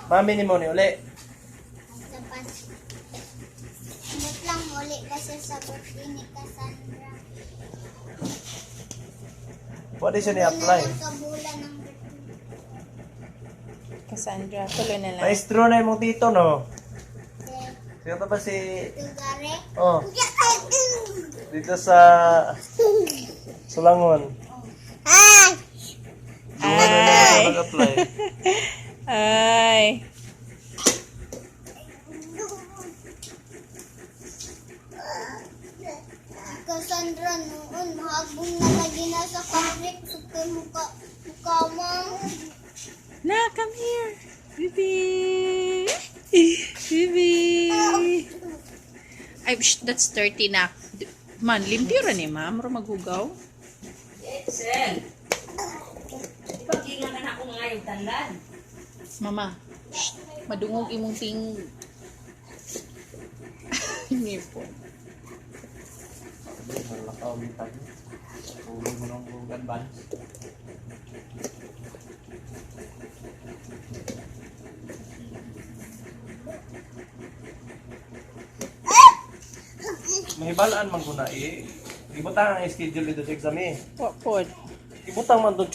Mami ni mo ni uli. Dapat. Hanap lang uli kasi sa birthday ni Cassandra. Pwede siya ni-apply. Una lang kabulan ng birthday. Cassandra, tuloy na lang. Maestro na yung dito, no? Okay. Sino to ba si... Tugare. Oh, dito sa... Sulangon. Ay! Ay! Mag-apply. Ay! Cassandra noon, mahabong na lagi na sa fabric. Sukay mukha mo. Na, come here! Bibi! Bibi! Ay, that's 30 na. Man, limpyo ra ni ma'am. Maro maghugaw. Excel. Ipag-ingan na ako nga yung tandan. Mama, madungog imong ting... Nipon. Malakaw yung tayo. Tulog mo ng advance. Mahibalaan man ko na eh. Ibutang ang schedule dito sa exam eh. What pod? Ibutang man doon